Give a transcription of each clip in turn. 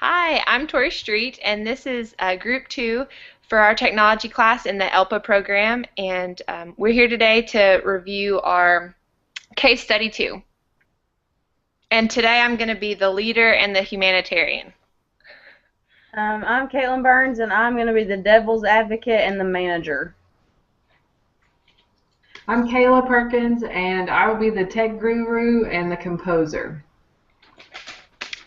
Hi, I'm Tori Street, and this is Group 2 for our technology class in the ELPA program, and we're here today to review our case study 2. And today I'm going to be the leader and the humanitarian. I'm Caitlin Burns, and I'm going to be the devil's advocate and the manager. I'm Kayla Perkins, and I will be the tech guru and the composer.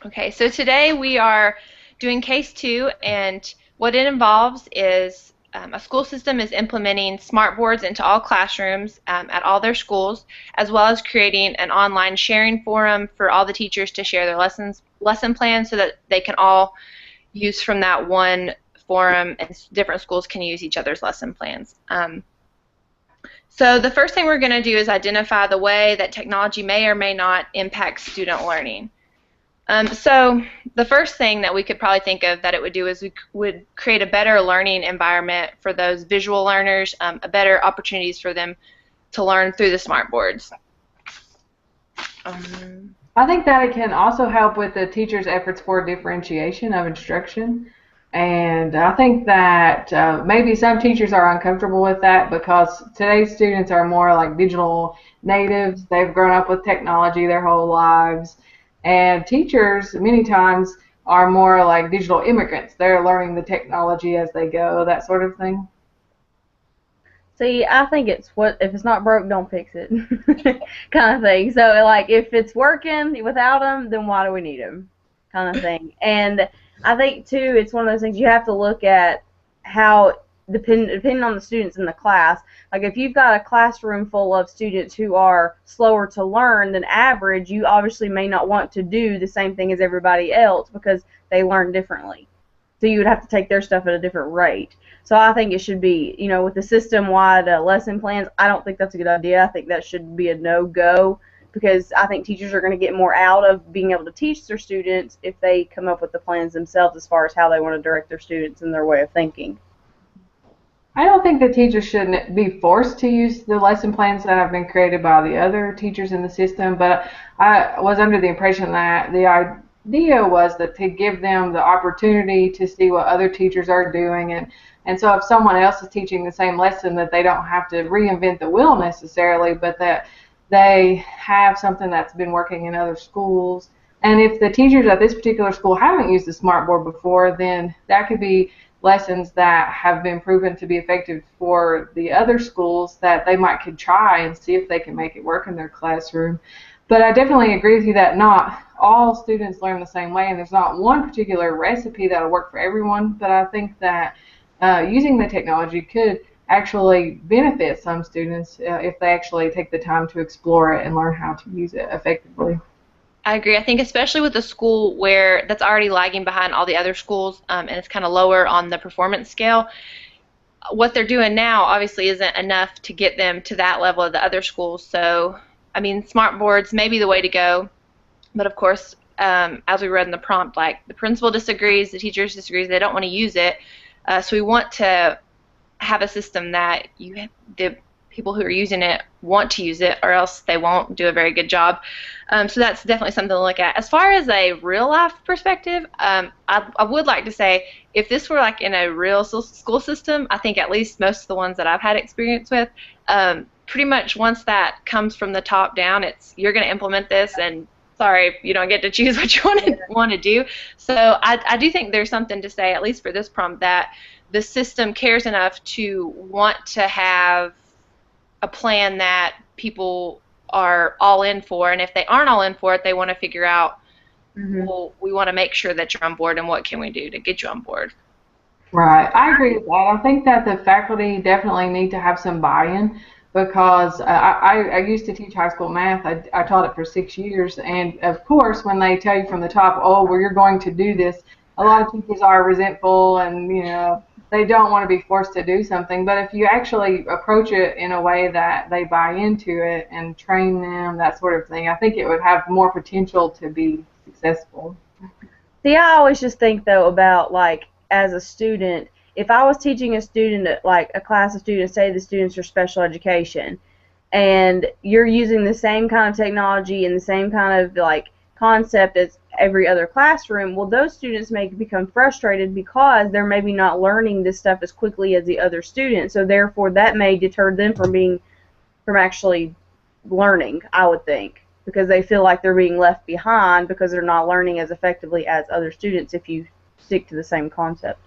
Okay, so today we are doing case 2, and what it involves is a school system is implementing smart boards into all classrooms at all their schools, as well as creating an online sharing forum for all the teachers to share their lesson plans so that they can all use from that one forum, and different schools can use each other's lesson plans. So the first thing we're going to do is identify the way that technology may or may not impact student learning. So the first thing that we could probably think of that it would do is we would create a better learning environment for those visual learners, a better opportunities for them to learn through the smart boards. I think that it can also help with the teacher's efforts for differentiation of instruction. And I think that maybe some teachers are uncomfortable with that because today's students are more like digital natives. They've grown up with technology their whole lives. And teachers, many times, are more like digital immigrants. They're learning the technology as they go, that sort of thing. See, I think it's if it's not broke, don't fix it, kind of thing. So, like, if it's working without them, then why do we need them, kind of thing. And I think too, it's one of those things you have to look at how depending on the students in the class. Like if you've got a classroom full of students who are slower to learn than average, you obviously may not want to do the same thing as everybody else because they learn differently. So you would have to take their stuff at a different rate. So I think it should be, with the system-wide lesson plans, I don't think that's a good idea. I think that should be a no-go because I think teachers are going to get more out of being able to teach their students if they come up with the plans themselves as far as how they want to direct their students and their way of thinking. I don't think that teachers should be forced to use the lesson plans that have been created by the other teachers in the system, but I was under the impression that the idea was that to give them the opportunity to see what other teachers are doing, and so if someone else is teaching the same lesson, that they don't have to reinvent the wheel necessarily, but that they have something that's been working in other schools. And if the teachers at this particular school haven't used the smartboard before, then that could be lessons that have been proven to be effective for the other schools that they could try and see if they can make it work in their classroom. But I definitely agree with you that not all students learn the same way, and there's not one particular recipe that'll work for everyone. But I think that using the technology could actually benefit some students if they actually take the time to explore it and learn how to use it effectively. I agree. I think especially with a school where that's already lagging behind all the other schools, and it's kind of lower on the performance scale, what they're doing now obviously isn't enough to get them to that level of the other schools. So, I mean, smart boards may be the way to go, but of course, as we read in the prompt, like the principal disagrees, the teachers disagrees, they don't want to use it. So we want to have a system that the people who are using it want to use it, or else they won't do a very good job. So that's definitely something to look at. As far as a real life perspective, I would like to say if this were like in a real school system, I think at least most of the ones that I've had experience with, pretty much once that comes from the top down, it's you're going to implement this, and sorry, you don't get to choose what you want to do. So I do think there's something to say, at least for this prompt, that the system cares enough to want to have a plan that people are all in for, and if they aren't all in for it, they want to figure out, well, we want to make sure that you're on board, and what can we do to get you on board. Right, I agree with that. I think that the faculty definitely need to have some buy-in because I used to teach high school math. I taught it for 6 years, and of course, when they tell you from the top, oh, well, you're going to do this, a lot of teachers are resentful and they don't want to be forced to do something. But if you actually approach it in a way that they buy into it and train them, that sort of thing, I think it would have more potential to be successful. See, I always just think, though, about, like, as a student, if I was teaching a student, like a class of students, say the students are special education, and you're using the same kind of technology and the same kind of, like, concept every other classroom, well, those students may become frustrated because they're maybe not learning this stuff as quickly as the other students. So therefore, that may deter them from actually learning, I would think, because they feel like they're being left behind because they're not learning as effectively as other students if you stick to the same concept.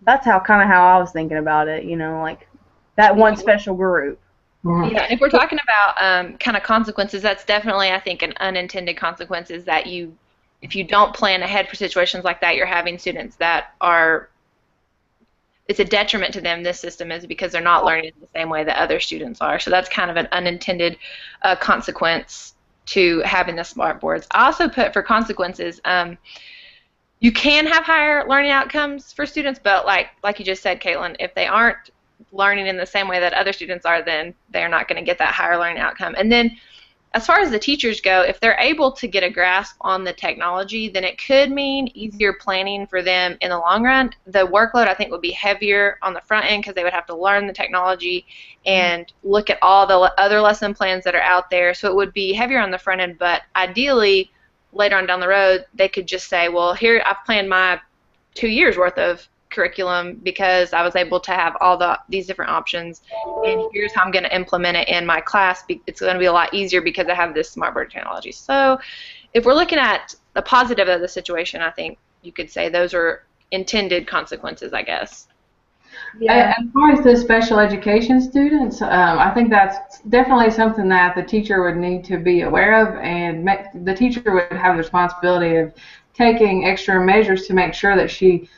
That's kind of how I was thinking about it, like that one special group. Mhm. Yeah, and if we're talking about kind of consequences, that's definitely, I think, an unintended consequence is that if you don't plan ahead for situations like that, you're having students that it's a detriment to them, this system is, because they're not learning in the same way that other students are. So that's kind of an unintended consequence to having the smart boards. I also put for consequences, you can have higher learning outcomes for students, but like you just said, Caitlin, if they aren't learning in the same way that other students are, then they're not going to get that higher learning outcome. And then as far as the teachers go, if they're able to get a grasp on the technology, then it could mean easier planning for them in the long run. The workload, I think, would be heavier on the front end because they would have to learn the technology and look at all the other lesson plans that are out there. So it would be heavier on the front end, but ideally, later on down the road, they could just say, well, here, I've planned my 2 years worth of curriculum because I was able to have all these different options, and here's how I'm going to implement it in my class. It's going to be a lot easier because I have this smartboard technology. So if we're looking at the positive of the situation, I think you could say those are intended consequences, I guess. Yeah. As far as the special education students, I think that's definitely something that the teacher would need to be aware of, and the teacher would have the responsibility of taking extra measures to make sure that he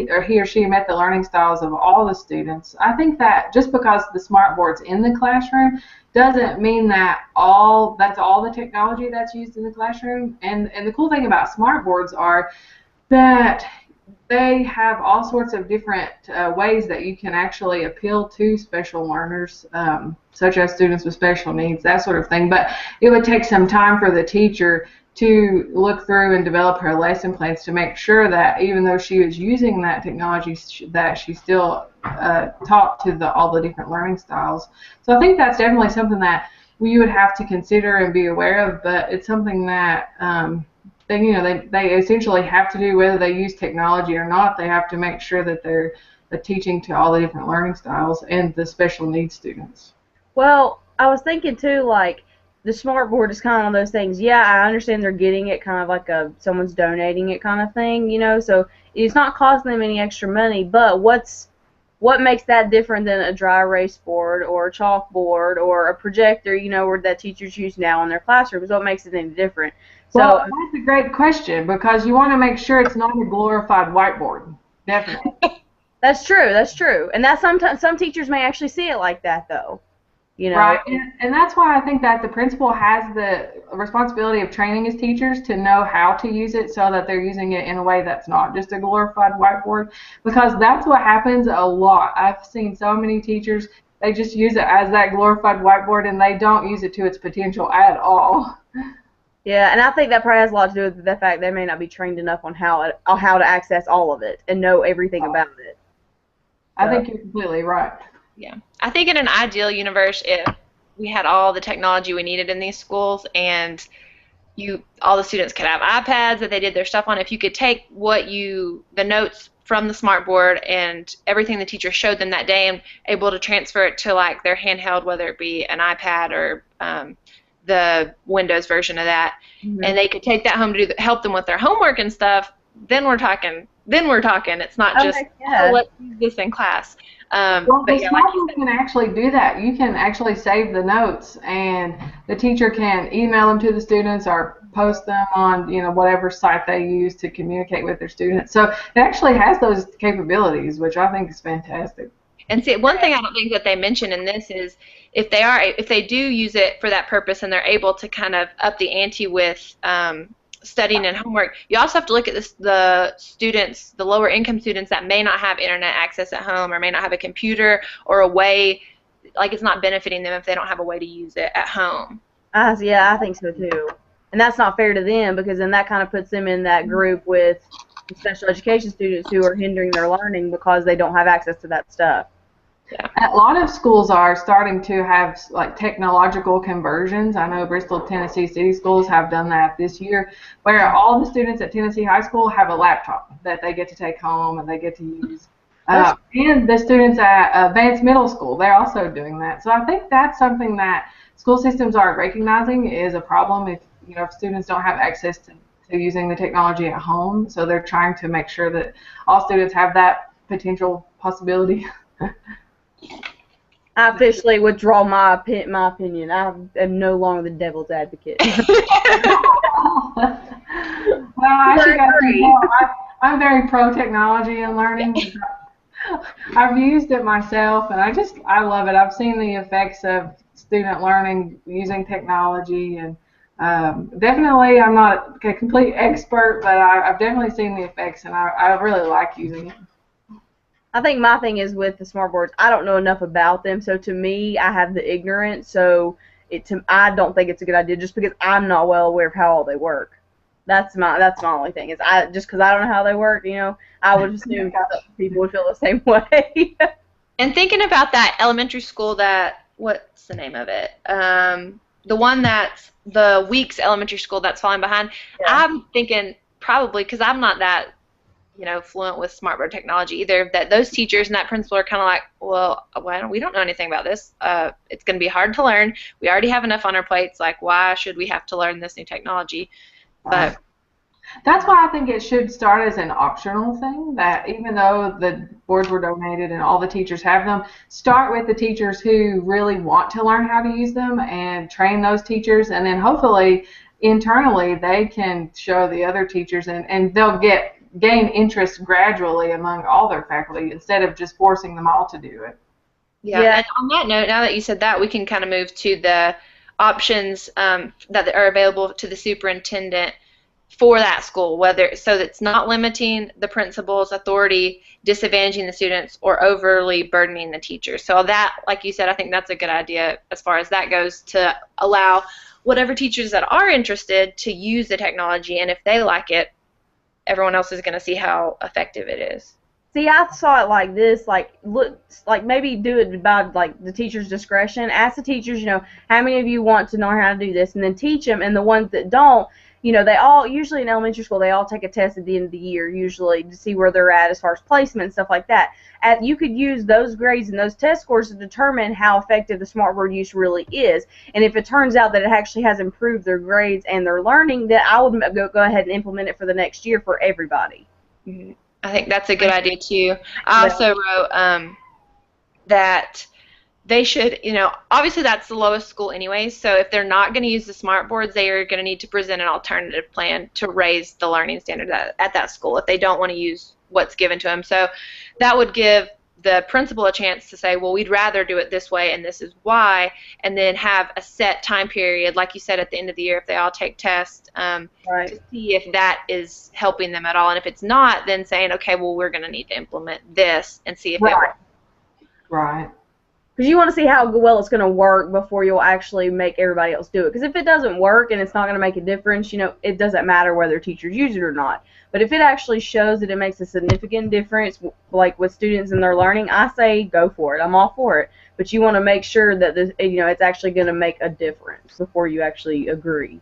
or she met the learning styles of all the students. I think that just because the smart board's in the classroom doesn't mean that that's all the technology that's used in the classroom. And the cool thing about smart boards are that they have all sorts of different ways that you can actually appeal to special learners, such as students with special needs, that sort of thing. But it would take some time for the teacher to look through and develop her lesson plans to make sure that even though she was using that technology, that she still taught to all the different learning styles. So I think that's definitely something that we would have to consider and be aware of, but it's something that they essentially have to do, whether they use technology or not. They have to make sure that they're teaching to all the different learning styles and the special needs students. Well, I was thinking too, like the smart board is kind of one of those things. Yeah, I understand they're getting it kind of like someone's donating it kind of thing, so it's not costing them any extra money. But what makes that different than a dry erase board or a chalkboard or a projector, where that teachers use now in their classrooms? What makes it any different? Well, that's a great question, because you want to make sure it's not a glorified whiteboard. Definitely. That's true. And that sometimes some teachers may actually see it like that, though. Right, and that's why I think that the principal has the responsibility of training his teachers to know how to use it so that they're using it in a way that's not just a glorified whiteboard, because that's what happens a lot. I've seen so many teachers, they just use it as that glorified whiteboard and they don't use it to its potential at all. Yeah, and I think that probably has a lot to do with the fact they may not be trained enough on how to access all of it and know everything about it. I think you're completely right. Yeah. I think in an ideal universe, if we had all the technology we needed in these schools and all the students could have iPads that they did their stuff on, if you could take the notes from the smart board and everything the teacher showed them that day and able to transfer it to like their handheld, whether it be an iPad or the Windows version of that, and they could take that home to help them with their homework and stuff, then we're talking. It's not just, let's use this in class. Well, the smart board can actually do that. You can actually save the notes, and the teacher can email them to the students or post them on whatever site they use to communicate with their students. So it actually has those capabilities, which I think is fantastic. And see, one thing I don't think that they mention in this is if they do use it for that purpose and they're able to kind of up the ante with studying and homework, you also have to look at the students, the lower income students that may not have internet access at home or may not have a computer or a way, like it's not benefiting them if they don't have a way to use it at home. Yeah, I think so too. And that's not fair to them, because then that kind of puts them in that group with special education students who are hindering their learning because they don't have access to that stuff. Yeah. A lot of schools are starting to have like technological conversions. I know Bristol, Tennessee City Schools have done that this year, where all the students at Tennessee High School have a laptop that they get to take home and they get to use. And the students at Advanced Middle School, they're also doing that. So I think that's something that school systems are recognizing is a problem if if students don't have access to using the technology at home. So they're trying to make sure that all students have that potential possibility. I officially withdraw my opinion. I am no longer the devil's advocate. Well, I actually got to tell, I'm very pro technology and learning. I've used it myself, and I love it. I've seen the effects of student learning using technology, and definitely I'm not a complete expert, but I've definitely seen the effects, and I really like using it. I think my thing is with the smart boards, I don't know enough about them, so to me, I have the ignorance, so I don't think it's a good idea just because I'm not well aware of how all they work. That's my only thing is just because I don't know how they work, I would assume people would feel the same way. And thinking about that elementary school what's the name of it? The one that's the Weeks Elementary School that's falling behind. Yeah. I'm thinking probably because I'm not that fluent with smartboard technology either, that those teachers and that principal are kind of like, well, we don't know anything about this. It's going to be hard to learn. We already have enough on our plates. Like, why should we have to learn this new technology? But that's why I think it should start as an optional thing, that even though the boards were donated and all the teachers have them, start with the teachers who really want to learn how to use them and train those teachers, and then hopefully internally they can show the other teachers and they'll gain interest gradually among all their faculty instead of just forcing them all to do it. Yeah. And on that note, now that you said that, we can kind of move to the options that are available to the superintendent for that school, so that's not limiting the principal's authority, disadvantaging the students, or overly burdening the teachers. So that, like you said, I think that's a good idea as far as that goes, to allow whatever teachers that are interested to use the technology, and if they like it, everyone else is going to see how effective it is. See, I saw it like this, maybe do it by the teacher's discretion. Ask the teachers, how many of you want to know how to do this, and then teach them. And the ones that don't, they all, usually in elementary school, they all take a test at the end of the year, usually, to see where they're at as far as placement and stuff like that. You could use those grades and those test scores to determine how effective the smartboard use really is. And if it turns out that it actually has improved their grades and their learning, then I would go ahead and implement it for the next year for everybody. Mm-hmm. I think that's a good idea too. I also wrote that they should, obviously that's the lowest school anyway, so if they're not going to use the smart boards, they are going to need to present an alternative plan to raise the learning standard at that school if they don't want to use what's given to them. So that would give the principal a chance to say, well, we'd rather do it this way and this is why, and then have a set time period, like you said, at the end of the year if they all take tests, to see if that is helping them at all. And if it's not, then saying, okay, well, we're going to need to implement this and see if it works. Right. Because you want to see how well it's going to work before you'll actually make everybody else do it. Because if it doesn't work and it's not going to make a difference, it doesn't matter whether teachers use it or not. But if it actually shows that it makes a significant difference, like with students and their learning, I say go for it. I'm all for it. But you want to make sure that it's actually going to make a difference before you actually agree.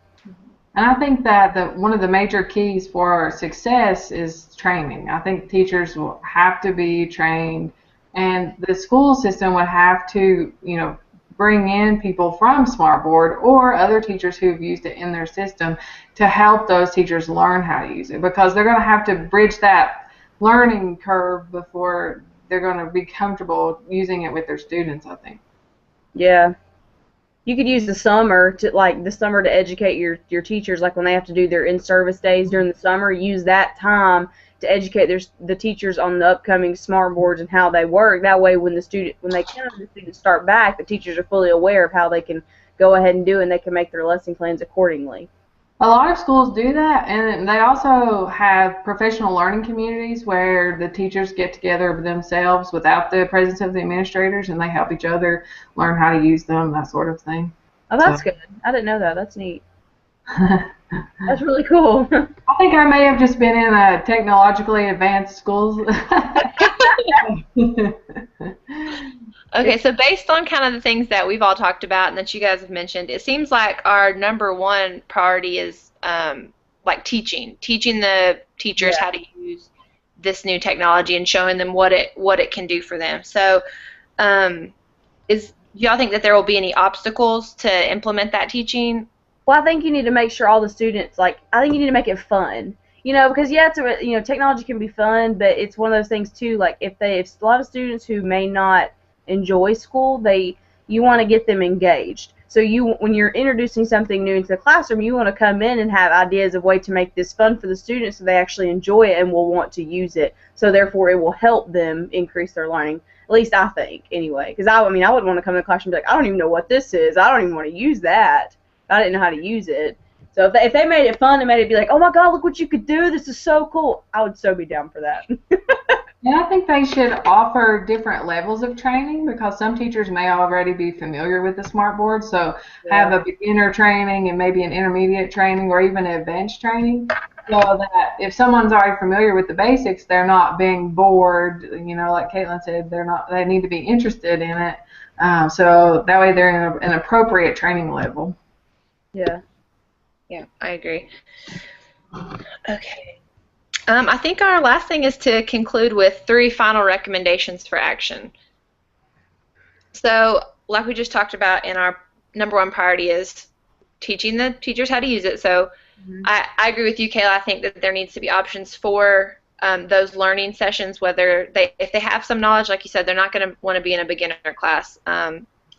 And I think that one of the major keys for success is training. I think teachers will have to be trained, and the school system would have to, bring in people from Smartboard or other teachers who've used it in their system to help those teachers learn how to use it, because they're going to have to bridge that learning curve before they're going to be comfortable using it with their students, I think. Yeah. You could use the summer to educate your teachers, like when they have to do their in-service days during the summer, use that time to educate the teachers on the upcoming smart boards and how they work. That way when the students start back, the teachers are fully aware of how they can go ahead and do it, and they can make their lesson plans accordingly. A lot of schools do that, and they also have professional learning communities where the teachers get together themselves without the presence of the administrators, and they help each other learn how to use them, that sort of thing. Oh, that's good. I didn't know that. That's neat. That's really cool. I think I may have just been in a technologically advanced schools. Okay, so based on kind of the things that we've all talked about and that you guys have mentioned, it seems like our number one priority is like teaching the teachers Yeah. how to use this new technology and showing them what it can do for them. So, is do y'all think that there will be any obstacles to implement that teaching? Well, I think you need to make sure all the students, like, I think you need to make it fun. Because yeah, technology can be fun, but it's one of those things too. Like, if a lot of students who may not enjoy school, you want to get them engaged. So when you're introducing something new into the classroom, you want to come in and have ideas of way to make this fun for the students, so they actually enjoy it and will want to use it. So therefore, it will help them increase their learning. At least I think, anyway. Because I mean, I wouldn't want to come in the classroom and be like, I don't even know what this is. I don't even want to use that. I didn't know how to use it. So if they made it fun and made it be like, oh my God, look what you could do. This is so cool. I would so be down for that. And I think they should offer different levels of training, because some teachers may already be familiar with the smart board. So have a beginner training and maybe an intermediate training or even advanced training, so that if someone's already familiar with the basics, they're not being bored. Like Caitlin said, they need to be interested in it. So that way they're in an appropriate training level. Yeah. Yeah, I agree. Okay. I think our last thing is to conclude with 3 final recommendations for action. So, like we just talked about, in our number one priority is teaching the teachers how to use it. So, I agree with you, Kayla. I think that there needs to be options for those learning sessions, if they have some knowledge, like you said, they're not going to want to be in a beginner class.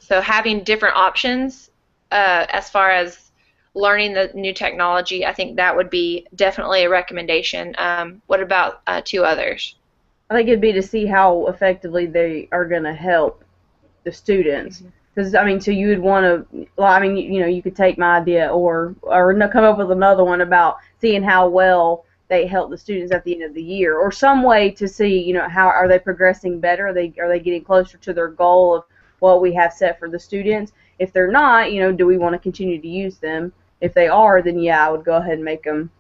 So having different options as far as learning the new technology, I think that would be definitely a recommendation. What about 2 others? I think it'd be to see how effectively they are going to help the students. Because, I mean, so you would want to, well, I mean, you could take my idea or come up with another one about seeing how well they help the students at the end of the year, or some way to see, how are they progressing better? Are they getting closer to their goal of what we have set for the students? If they're not, do we want to continue to use them? If they are, then yeah, I would go ahead and make them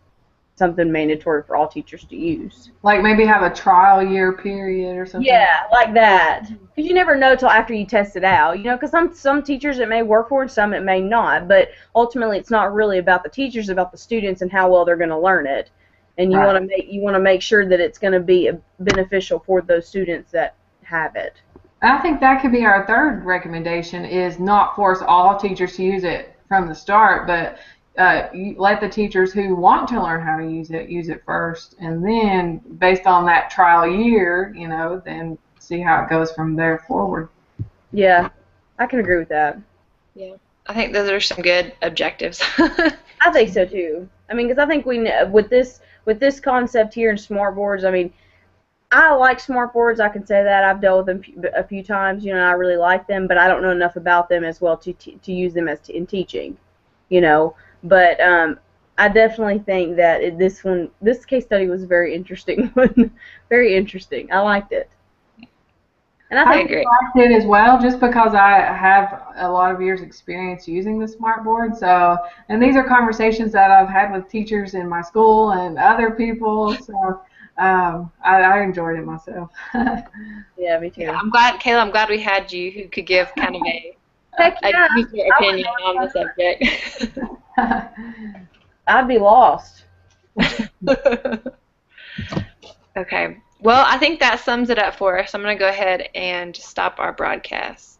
something mandatory for all teachers to use. Like maybe have a trial year period or something. Yeah, like that. Because you never know till after you test it out. Because some teachers it may work for and some it may not. But ultimately, it's not really about the teachers, it's about the students and how well they're going to learn it. And you want to make sure that it's going to be beneficial for those students that have it. I think that could be our third recommendation, is not force all teachers to use it from the start, but you let the teachers who want to learn how to use it first, and then based on that trial year, then see how it goes from there forward. Yeah, I can agree with that. Yeah, I think those are some good objectives. I think so too. I mean, because I think with this concept here in smart boards, I mean, I like smart boards. I can say that I've dealt with them a few times. And I really like them, but I don't know enough about them as well to use them in teaching. But I definitely think that this case study was a very interesting one. Very interesting. I liked it. And I agree. liked it as well, just because I have a lot of years experience using the smart board. So, and these are conversations that I've had with teachers in my school and other people. So I enjoyed it myself. Yeah, me too. Yeah, Kayla, I'm glad we had you who could give kind of a user opinion on the subject. I'd be lost. Okay. Well, I think that sums it up for us. I'm going to go ahead and stop our broadcast.